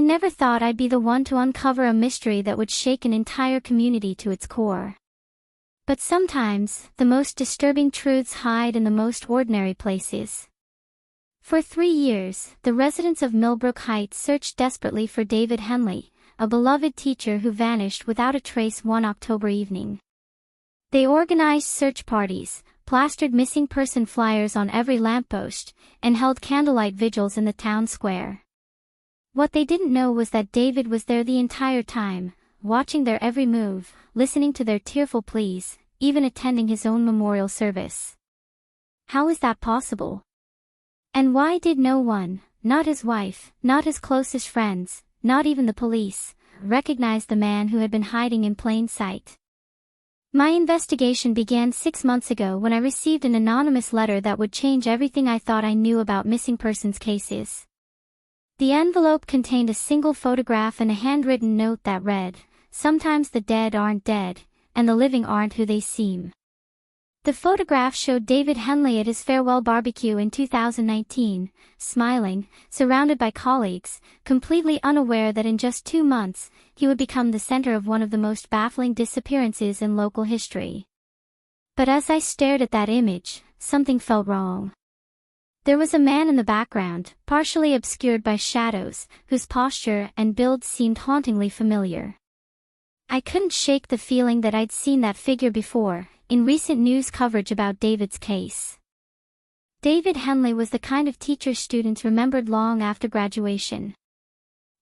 never thought I'd be the one to uncover a mystery that would shake an entire community to its core. But sometimes, the most disturbing truths hide in the most ordinary places. For 3 years, the residents of Millbrook Heights searched desperately for David Henley, a beloved teacher who vanished without a trace one October evening. They organized search parties, plastered missing person flyers on every lamppost, and held candlelight vigils in the town square. What they didn't know was that David was there the entire time, watching their every move, listening to their tearful pleas, even attending his own memorial service. How is that possible? And why did no one, not his wife, not his closest friends, not even the police, recognize the man who had been hiding in plain sight? My investigation began 6 months ago when I received an anonymous letter that would change everything I thought I knew about missing persons cases. The envelope contained a single photograph and a handwritten note that read, "Sometimes the dead aren't dead, and the living aren't who they seem." The photograph showed David Henley at his farewell barbecue in 2019, smiling, surrounded by colleagues, completely unaware that in just 2 months, he would become the center of one of the most baffling disappearances in local history. But as I stared at that image, something felt wrong. There was a man in the background, partially obscured by shadows, whose posture and build seemed hauntingly familiar. I couldn't shake the feeling that I'd seen that figure before, in recent news coverage about David's case. David Henley was the kind of teacher students remembered long after graduation.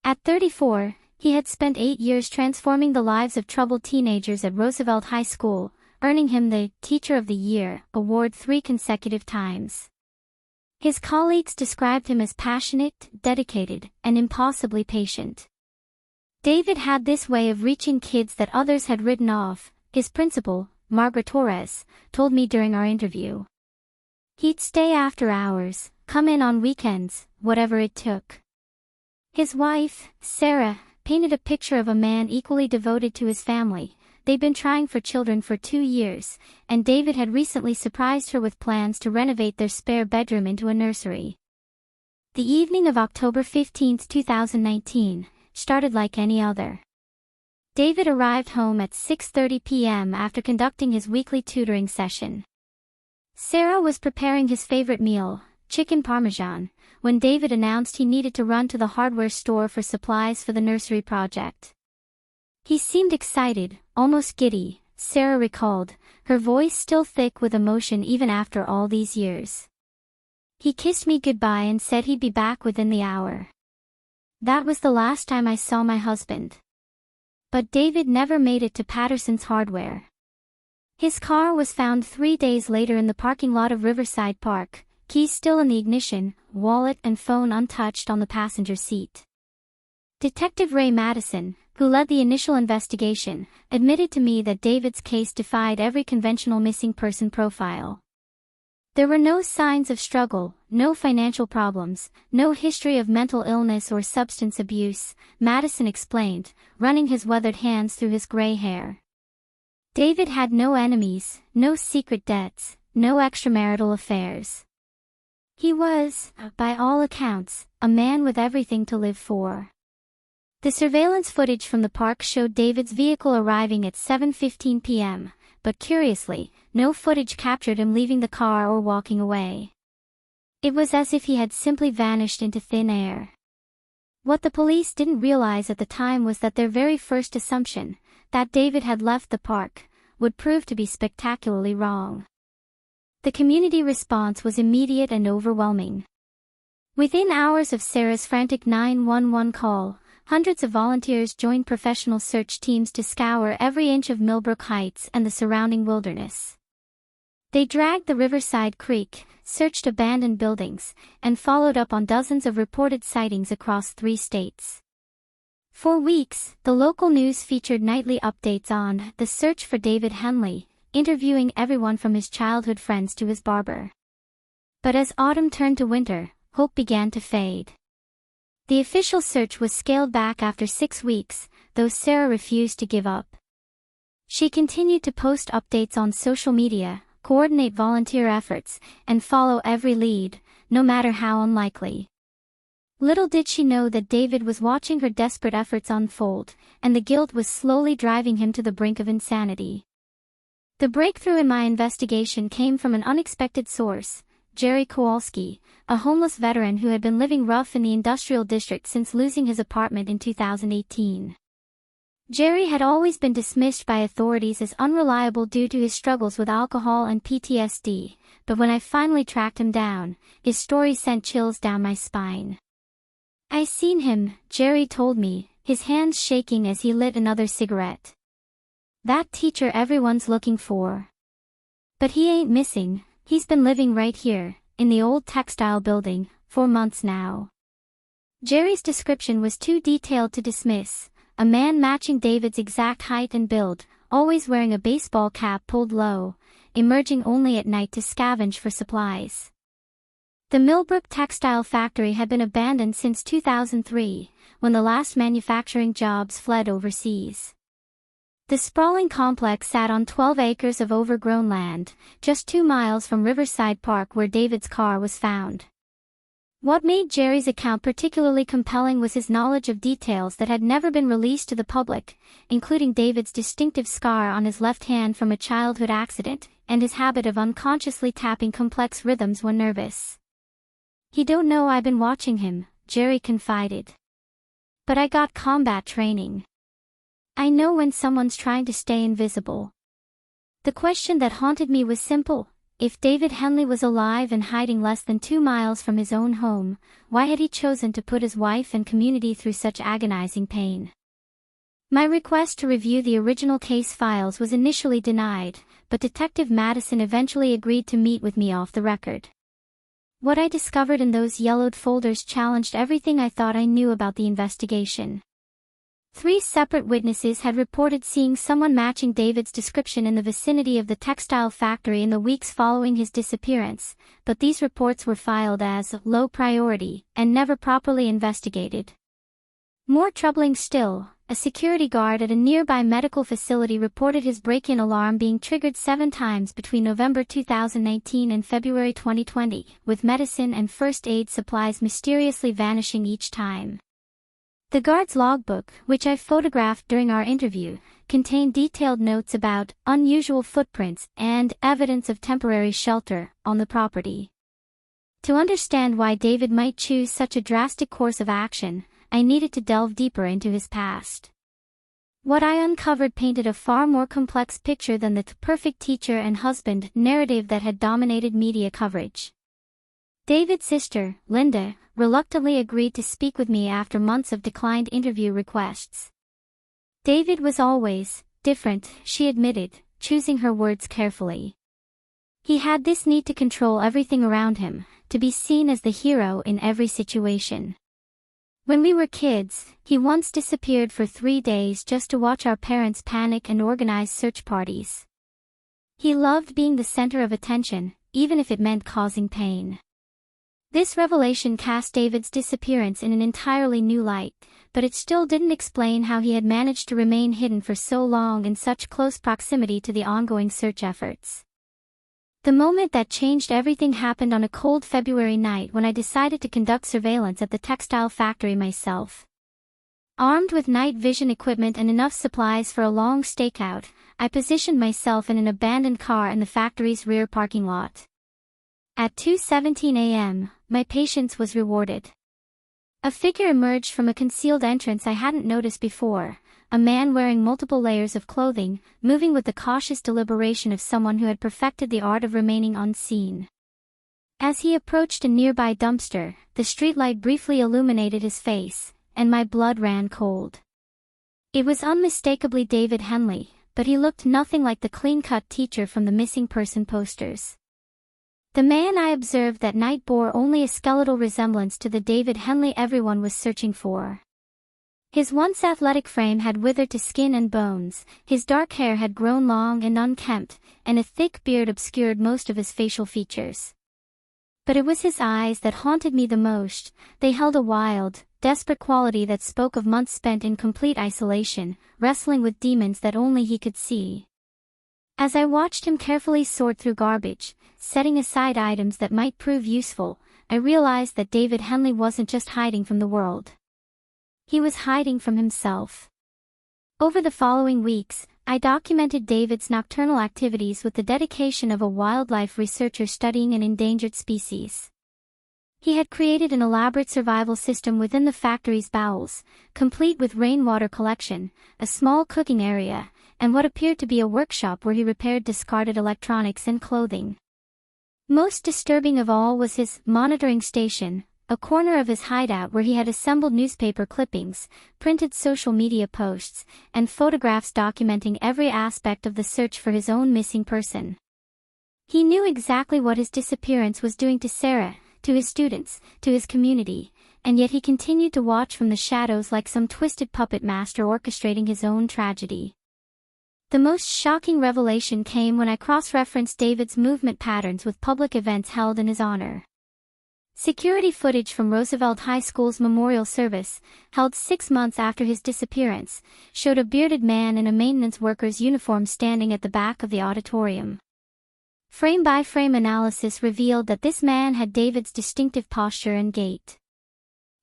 At 34, he had spent 8 years transforming the lives of troubled teenagers at Roosevelt High School, earning him the Teacher of the Year award 3 consecutive times. His colleagues described him as passionate, dedicated, and impossibly patient. David had this way of reaching kids that others had written off, his principal, Margaret Torres, told me during our interview. He'd stay after hours, come in on weekends, whatever it took. His wife, Sarah, painted a picture of a man equally devoted to his family. They'd been trying for children for 2 years, and David had recently surprised her with plans to renovate their spare bedroom into a nursery. The evening of October 15, 2019, started like any other. David arrived home at 6:30 p.m. after conducting his weekly tutoring session. Sarah was preparing his favorite meal, chicken parmesan, when David announced he needed to run to the hardware store for supplies for the nursery project. He seemed excited, almost giddy, Sarah recalled, her voice still thick with emotion even after all these years. He kissed me goodbye and said he'd be back within the hour. That was the last time I saw my husband. But David never made it to Patterson's Hardware. His car was found 3 days later in the parking lot of Riverside Park, keys still in the ignition, wallet and phone untouched on the passenger seat. Detective Ray Madison, who led the initial investigation, admitted to me that David's case defied every conventional missing person profile. There were no signs of struggle, no financial problems, no history of mental illness or substance abuse, Madison explained, running his weathered hands through his gray hair. David had no enemies, no secret debts, no extramarital affairs. He was, by all accounts, a man with everything to live for. The surveillance footage from the park showed David's vehicle arriving at 7:15 p.m., but curiously, no footage captured him leaving the car or walking away. It was as if he had simply vanished into thin air. What the police didn't realize at the time was that their very first assumption, that David had left the park, would prove to be spectacularly wrong. The community response was immediate and overwhelming. Within hours of Sarah's frantic 911 call, hundreds of volunteers joined professional search teams to scour every inch of Millbrook Heights and the surrounding wilderness. They dragged the Riverside Creek, searched abandoned buildings, and followed up on dozens of reported sightings across 3 states. For weeks, the local news featured nightly updates on the search for David Henley, interviewing everyone from his childhood friends to his barber. But as autumn turned to winter, hope began to fade. The official search was scaled back after 6 weeks, though Sarah refused to give up. She continued to post updates on social media, coordinate volunteer efforts, and follow every lead, no matter how unlikely. Little did she know that David was watching her desperate efforts unfold, and the guilt was slowly driving him to the brink of insanity. The breakthrough in my investigation came from an unexpected source, Jerry Kowalski, a homeless veteran who had been living rough in the industrial district since losing his apartment in 2018. Jerry had always been dismissed by authorities as unreliable due to his struggles with alcohol and PTSD, but when I finally tracked him down, his story sent chills down my spine. "I seen him," Jerry told me, his hands shaking as he lit another cigarette. "That teacher everyone's looking for. But he ain't missing, he's been living right here, in the old textile building, for months now." Jerry's description was too detailed to dismiss: a man matching David's exact height and build, always wearing a baseball cap pulled low, emerging only at night to scavenge for supplies. The Millbrook textile factory had been abandoned since 2003, when the last manufacturing jobs fled overseas. The sprawling complex sat on 12 acres of overgrown land, just 2 miles from Riverside Park where David's car was found. What made Jerry's account particularly compelling was his knowledge of details that had never been released to the public, including David's distinctive scar on his left hand from a childhood accident, and his habit of unconsciously tapping complex rhythms when nervous. "He don't know I've been watching him," Jerry confided. "But I got combat training. I know when someone's trying to stay invisible." The question that haunted me was simple: if David Henley was alive and hiding less than 2 miles from his own home, why had he chosen to put his wife and community through such agonizing pain? My request to review the original case files was initially denied, but Detective Madison eventually agreed to meet with me off the record. What I discovered in those yellowed folders challenged everything I thought I knew about the investigation. 3 separate witnesses had reported seeing someone matching David's description in the vicinity of the textile factory in the weeks following his disappearance, but these reports were filed as low priority and never properly investigated. More troubling still, a security guard at a nearby medical facility reported his break-in alarm being triggered 7 times between November 2019 and February 2020, with medicine and first aid supplies mysteriously vanishing each time. The guard's logbook, which I photographed during our interview, contained detailed notes about unusual footprints and evidence of temporary shelter on the property. To understand why David might choose such a drastic course of action, I needed to delve deeper into his past. What I uncovered painted a far more complex picture than the perfect teacher and husband narrative that had dominated media coverage. David's sister, Linda, reluctantly agreed to speak with me after months of declined interview requests. David was always different, she admitted, choosing her words carefully. He had this need to control everything around him, to be seen as the hero in every situation. When we were kids, he once disappeared for 3 days just to watch our parents panic and organize search parties. He loved being the center of attention, even if it meant causing pain. This revelation cast David's disappearance in an entirely new light, but it still didn't explain how he had managed to remain hidden for so long in such close proximity to the ongoing search efforts. The moment that changed everything happened on a cold February night when I decided to conduct surveillance at the textile factory myself. Armed with night vision equipment and enough supplies for a long stakeout, I positioned myself in an abandoned car in the factory's rear parking lot. At 2:17 a.m., my patience was rewarded. A figure emerged from a concealed entrance I hadn't noticed before, a man wearing multiple layers of clothing, moving with the cautious deliberation of someone who had perfected the art of remaining unseen. As he approached a nearby dumpster, the streetlight briefly illuminated his face, and my blood ran cold. It was unmistakably David Henley, but he looked nothing like the clean-cut teacher from the missing person posters. The man I observed that night bore only a skeletal resemblance to the David Henley everyone was searching for. His once athletic frame had withered to skin and bones, his dark hair had grown long and unkempt, and a thick beard obscured most of his facial features. But it was his eyes that haunted me the most. They held a wild, desperate quality that spoke of months spent in complete isolation, wrestling with demons that only he could see. As I watched him carefully sort through garbage, setting aside items that might prove useful, I realized that David Henley wasn't just hiding from the world. He was hiding from himself. Over the following weeks, I documented David's nocturnal activities with the dedication of a wildlife researcher studying an endangered species. He had created an elaborate survival system within the factory's bowels, complete with rainwater collection, a small cooking area, and what appeared to be a workshop where he repaired discarded electronics and clothing. Most disturbing of all was his monitoring station, a corner of his hideout where he had assembled newspaper clippings, printed social media posts, and photographs documenting every aspect of the search for his own missing person. He knew exactly what his disappearance was doing to Sarah, to his students, to his community, and yet he continued to watch from the shadows like some twisted puppet master orchestrating his own tragedy. The most shocking revelation came when I cross-referenced David's movement patterns with public events held in his honor. Security footage from Roosevelt High School's memorial service, held 6 months after his disappearance, showed a bearded man in a maintenance worker's uniform standing at the back of the auditorium. Frame-by-frame analysis revealed that this man had David's distinctive posture and gait.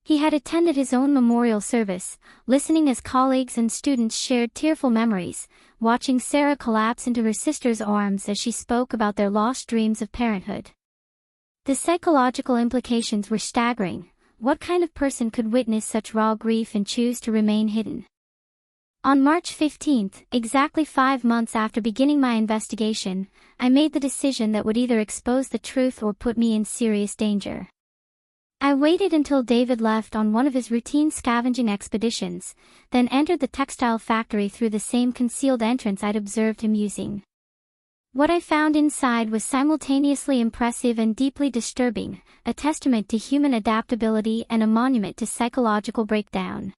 He had attended his own memorial service, listening as colleagues and students shared tearful memories, watching Sarah collapse into her sister's arms as she spoke about their lost dreams of parenthood. The psychological implications were staggering. What kind of person could witness such raw grief and choose to remain hidden? On March 15, exactly 5 months after beginning my investigation, I made the decision that would either expose the truth or put me in serious danger. I waited until David left on one of his routine scavenging expeditions, then entered the textile factory through the same concealed entrance I'd observed him using. What I found inside was simultaneously impressive and deeply disturbing, a testament to human adaptability and a monument to psychological breakdown.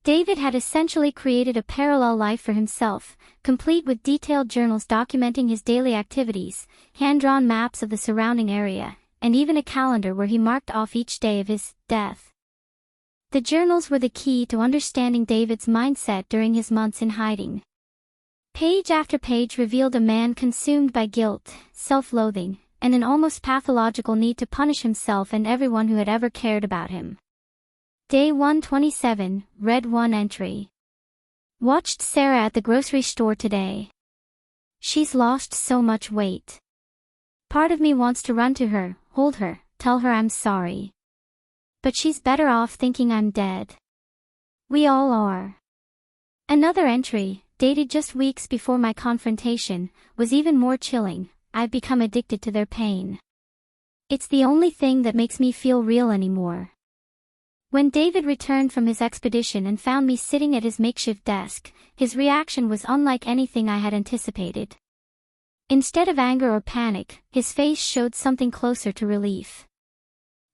David had essentially created a parallel life for himself, complete with detailed journals documenting his daily activities, hand-drawn maps of the surrounding area, and even a calendar where he marked off each day of his death. The journals were the key to understanding David's mindset during his months in hiding. Page after page revealed a man consumed by guilt, self-loathing, and an almost pathological need to punish himself and everyone who had ever cared about him. Day 127, read one entry. Watched Sarah at the grocery store today. She's lost so much weight. Part of me wants to run to her, hold her, tell her I'm sorry. But she's better off thinking I'm dead. We all are. Another entry, dated just weeks before my confrontation, was even more chilling. I've become addicted to their pain. It's the only thing that makes me feel real anymore. When David returned from his expedition and found me sitting at his makeshift desk, his reaction was unlike anything I had anticipated. Instead of anger or panic, his face showed something closer to relief.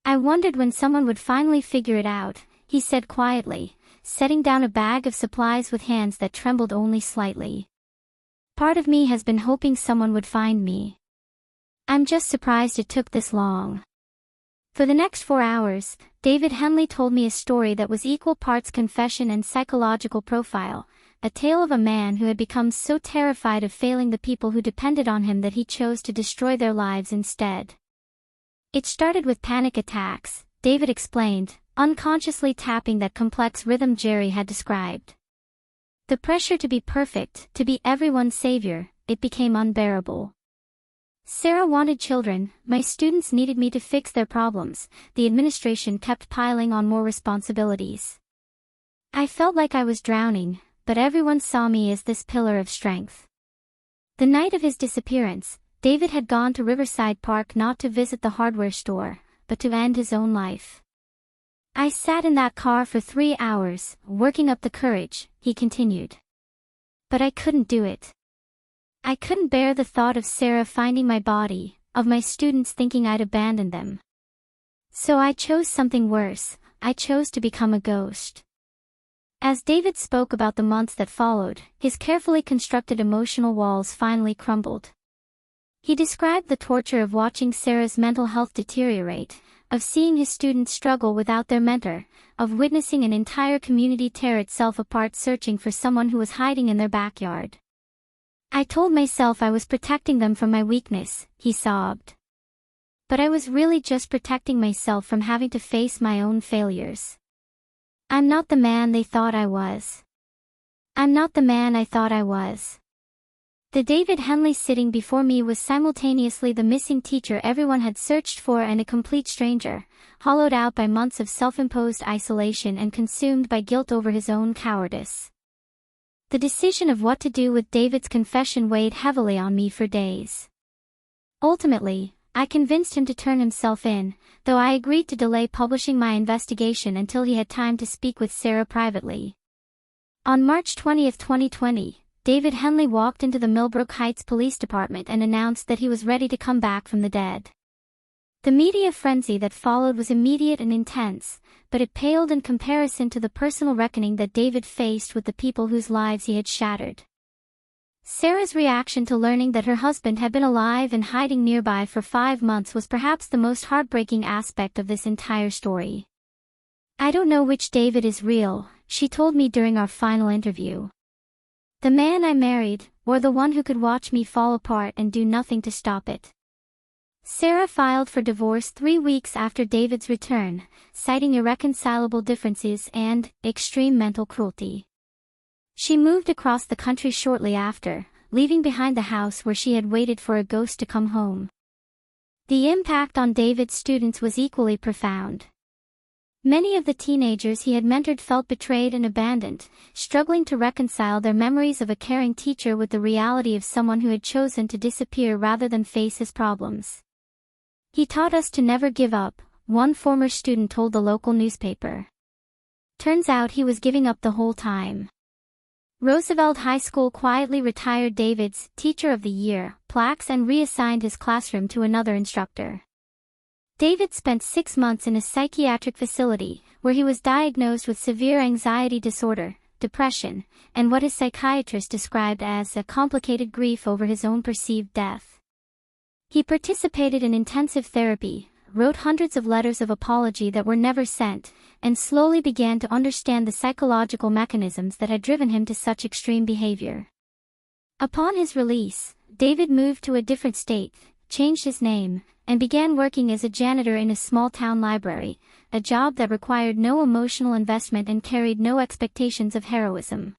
I wondered when someone would finally figure it out, he said quietly, setting down a bag of supplies with hands that trembled only slightly. Part of me has been hoping someone would find me. I'm just surprised it took this long. For the next 4 hours, David Henley told me a story that was equal parts confession and psychological profile, a tale of a man who had become so terrified of failing the people who depended on him that he chose to destroy their lives instead. It started with panic attacks, David explained, unconsciously tapping that complex rhythm Jerry had described. The pressure to be perfect, to be everyone's savior, it became unbearable. Sarah wanted children, my students needed me to fix their problems, the administration kept piling on more responsibilities. I felt like I was drowning, but everyone saw me as this pillar of strength. The night of his disappearance, David had gone to Riverside Park not to visit the hardware store, but to end his own life. I sat in that car for 3 hours, working up the courage, he continued. But I couldn't do it. I couldn't bear the thought of Sarah finding my body, of my students thinking I'd abandoned them. So I chose something worse, I chose to become a ghost. As David spoke about the months that followed, his carefully constructed emotional walls finally crumbled. He described the torture of watching Sarah's mental health deteriorate, of seeing his students struggle without their mentor, of witnessing an entire community tear itself apart searching for someone who was hiding in their backyard. I told myself I was protecting them from my weakness, he sobbed. but I was really just protecting myself from having to face my own failures. I'm not the man they thought I was. I'm not the man I thought I was. The David Henley sitting before me was simultaneously the missing teacher everyone had searched for and a complete stranger, hollowed out by months of self-imposed isolation and consumed by guilt over his own cowardice. The decision of what to do with David's confession weighed heavily on me for days. Ultimately, I convinced him to turn himself in, though I agreed to delay publishing my investigation until he had time to speak with Sarah privately. On March 20, 2020, David Henley walked into the Millbrook Heights Police Department and announced that he was ready to come back from the dead. The media frenzy that followed was immediate and intense, but it paled in comparison to the personal reckoning that David faced with the people whose lives he had shattered. Sarah's reaction to learning that her husband had been alive and hiding nearby for 5 months was perhaps the most heartbreaking aspect of this entire story. "I don't know which David is real," she told me during our final interview. "The man I married, or the one who could watch me fall apart and do nothing to stop it." Sarah filed for divorce 3 weeks after David's return, citing irreconcilable differences and extreme mental cruelty. She moved across the country shortly after, leaving behind the house where she had waited for a ghost to come home. The impact on David's students was equally profound. Many of the teenagers he had mentored felt betrayed and abandoned, struggling to reconcile their memories of a caring teacher with the reality of someone who had chosen to disappear rather than face his problems. "He taught us to never give up," one former student told the local newspaper. Turns out he was giving up the whole time. Roosevelt High School quietly retired David's Teacher of the Year plaques and reassigned his classroom to another instructor. David spent 6 months in a psychiatric facility, where he was diagnosed with severe anxiety disorder, depression, and what his psychiatrist described as a complicated grief over his own perceived death. He participated in intensive therapy, wrote hundreds of letters of apology that were never sent, and slowly began to understand the psychological mechanisms that had driven him to such extreme behavior. Upon his release, David moved to a different state, changed his name, and began working as a janitor in a small-town library, a job that required no emotional investment and carried no expectations of heroism.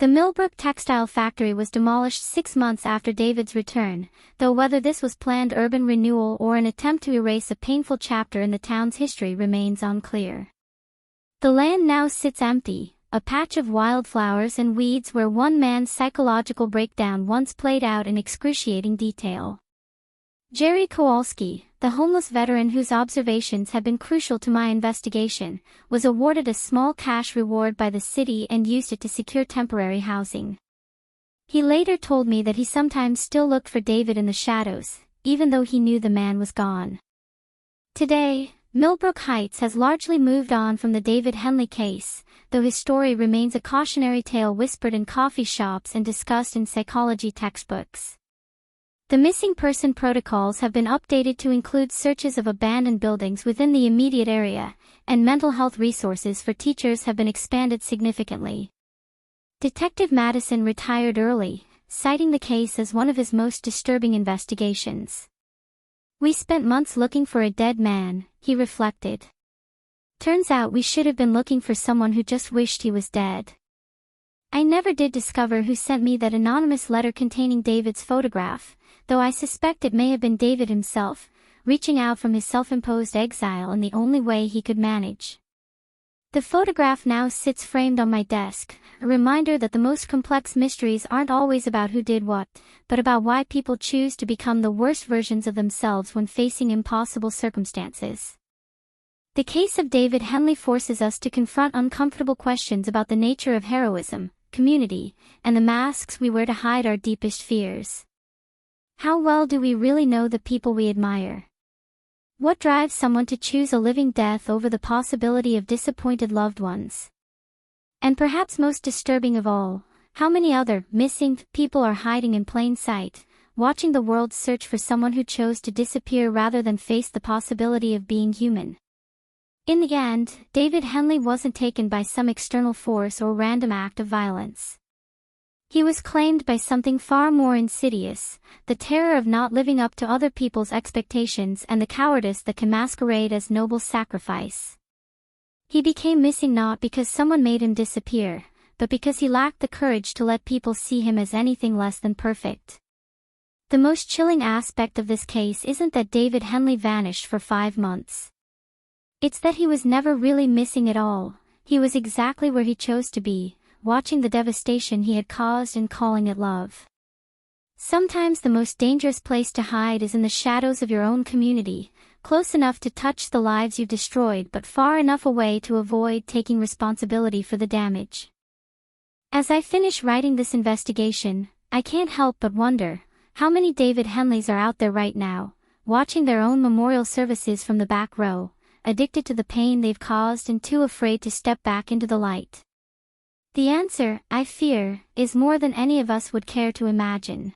The Millbrook textile factory was demolished 6 months after David's return, though whether this was planned urban renewal or an attempt to erase a painful chapter in the town's history remains unclear. The land now sits empty, a patch of wildflowers and weeds where one man's psychological breakdown once played out in excruciating detail. Jerry Kowalski, the homeless veteran whose observations had been crucial to my investigation, was awarded a small cash reward by the city and used it to secure temporary housing. He later told me that he sometimes still looked for David in the shadows, even though he knew the man was gone. Today, Millbrook Heights has largely moved on from the David Henley case, though his story remains a cautionary tale whispered in coffee shops and discussed in psychology textbooks. The missing person protocols have been updated to include searches of abandoned buildings within the immediate area, and mental health resources for teachers have been expanded significantly. Detective Madison retired early, citing the case as one of his most disturbing investigations. "We spent months looking for a dead man," he reflected. "Turns out we should have been looking for someone who just wished he was dead." I never did discover who sent me that anonymous letter containing David's photograph, though I suspect it may have been David himself, reaching out from his self-imposed exile in the only way he could manage. The photograph now sits framed on my desk, a reminder that the most complex mysteries aren't always about who did what, but about why people choose to become the worst versions of themselves when facing impossible circumstances. The case of David Henley forces us to confront uncomfortable questions about the nature of heroism, community, and the masks we wear to hide our deepest fears. How well do we really know the people we admire? What drives someone to choose a living death over the possibility of disappointed loved ones? And perhaps most disturbing of all, how many other missing people are hiding in plain sight, watching the world search for someone who chose to disappear rather than face the possibility of being human? In the end, David Henley wasn't taken by some external force or random act of violence. He was claimed by something far more insidious, the terror of not living up to other people's expectations and the cowardice that can masquerade as noble sacrifice. He became missing not because someone made him disappear, but because he lacked the courage to let people see him as anything less than perfect. The most chilling aspect of this case isn't that David Henley vanished for 5 months. It's that he was never really missing at all. He was exactly where he chose to be, watching the devastation he had caused and calling it love. Sometimes the most dangerous place to hide is in the shadows of your own community, close enough to touch the lives you've destroyed but far enough away to avoid taking responsibility for the damage. As I finish writing this investigation, I can't help but wonder, how many David Henleys are out there right now, watching their own memorial services from the back row, addicted to the pain they've caused and too afraid to step back into the light? The answer, I fear, is more than any of us would care to imagine.